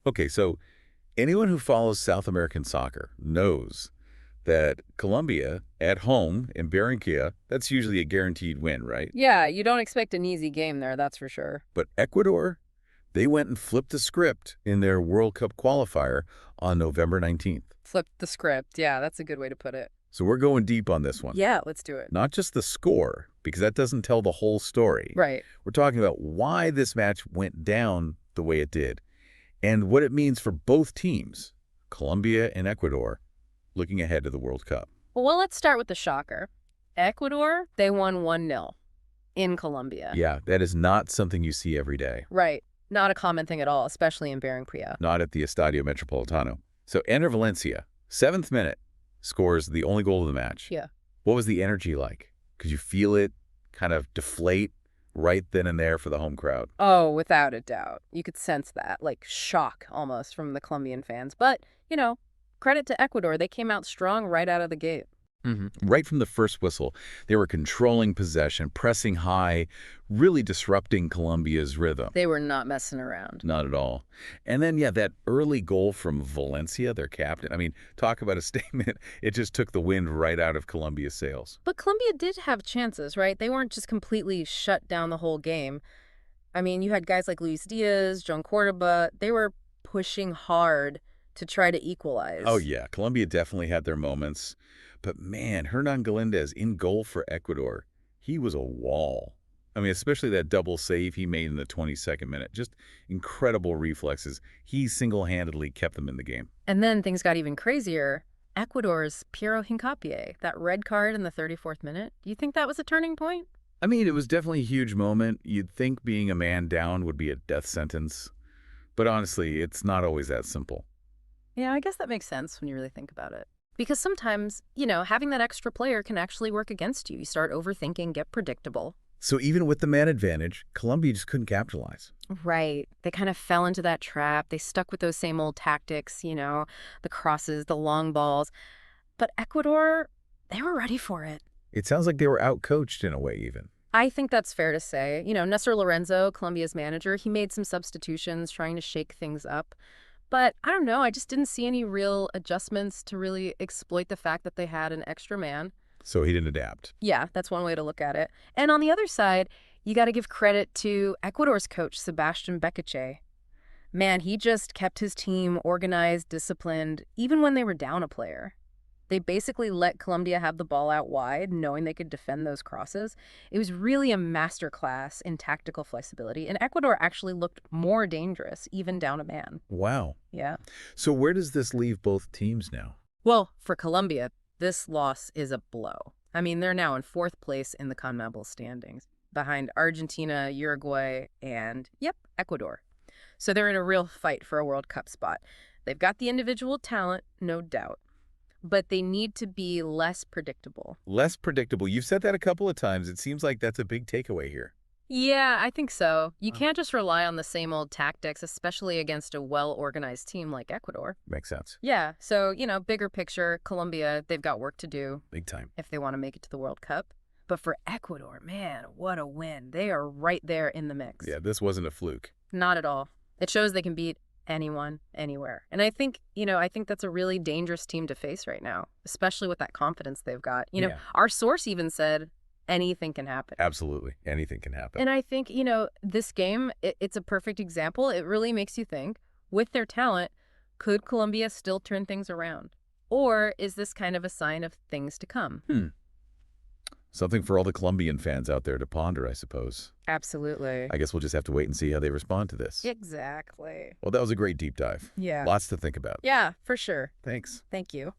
Okay, so anyone who follows South American soccer knows that Colombia, at home in Barranquilla, that's usually a guaranteed win, right? Yeah, you don't expect an easy game there, that's for sure. But Ecuador, they went and flipped the script in their World Cup qualifier on November 19th. Flip the script. Yeah, that's a good way to put it. So we're going deep on this one. Yeah, let's do it. Not just the score, because that doesn't tell the whole story. Right. We're talking about why this match went down the way it did and what it means for both teams, Colombia and Ecuador, looking ahead to the World Cup. Well, let's start with the shocker. Ecuador, they won 1-0 in Colombia. Yeah, that is not something you see every day. Right. Not a common thing at all, especially in Barranquilla. Not at the Estadio Metropolitano. So Enner Valencia, 7th minute, scores the only goal of the match. Yeah. What was the energy like? Could you feel it kind of deflate right then and there for the home crowd? Oh, without a doubt. You could sense that, like shock almost from the Colombian fans. But, credit to Ecuador. They came out strong right out of the gate. Right from the first whistle, they were controlling possession, pressing high, really disrupting Colombia's rhythm. They were not messing around. Not at all. And then, yeah, that early goal from Valencia, their captain, I mean, talk about a statement. It just took the wind right out of Colombia's sails. But Colombia did have chances, right? They weren't just completely shut down the whole game. I mean, you had guys like Luis Diaz, John Cordoba. They were pushing hard to try to equalize. Oh, yeah, Colombia definitely had their moments. But man, Hernan Galindez in goal for Ecuador, he was a wall. I mean, especially that double save he made in the 22nd minute. Just incredible reflexes. He single-handedly kept them in the game. And then things got even crazier. Ecuador's Piero Hincapié, that red card in the 34th minute. Do you think that was a turning point? I mean, it was definitely a huge moment. You'd think being a man down would be a death sentence. But honestly, it's not always that simple. Yeah, I guess that makes sense when you really think about it. Because sometimes, having that extra player can actually work against you. You start overthinking, get predictable. So even with the man advantage, Colombia just couldn't capitalize. Right. They kind of fell into that trap. They stuck with those same old tactics, the crosses, the long balls. But Ecuador, they were ready for it. It sounds like they were outcoached in a way even. I think that's fair to say. Nestor Lorenzo, Colombia's manager, he made some substitutions trying to shake things up. But I don't know, I just didn't see any real adjustments to really exploit the fact that they had an extra man. So he didn't adapt. Yeah, that's one way to look at it. And on the other side, you got to give credit to Ecuador's coach, Sebastian Beccache. Man, he just kept his team organized, disciplined, even when they were down a player. They basically let Colombia have the ball out wide, knowing they could defend those crosses. It was really a masterclass in tactical flexibility, and Ecuador actually looked more dangerous, even down a man. Wow. Yeah. So where does this leave both teams now? Well, for Colombia, this loss is a blow. I mean, they're now in 4th place in the CONMEBOL standings, behind Argentina, Uruguay, and, Ecuador. So they're in a real fight for a World Cup spot. They've got the individual talent, no doubt. But they need to be less predictable. Less predictable. You've said that a couple of times. It seems like that's a big takeaway here. Yeah, I think so. You can't just rely on the same old tactics, especially against a well-organized team like Ecuador. Makes sense. Yeah, so, bigger picture, Colombia, they've got work to do. Big time. If they want to make it to the World Cup. But for Ecuador, man, what a win. They are right there in the mix. Yeah, this wasn't a fluke. Not at all. It shows they can beat anyone, anywhere. And I think that's a really dangerous team to face right now, especially with that confidence they've got. Our source even said anything can happen. Absolutely. Anything can happen. And I think, this game, it's a perfect example. It really makes you think, with their talent, could Colombia still turn things around? Or is this kind of a sign of things to come? Something for all the Colombian fans out there to ponder, I suppose. Absolutely. I guess we'll just have to wait and see how they respond to this. Exactly. Well, that was a great deep dive. Yeah. Lots to think about. Yeah, for sure. Thanks. Thank you.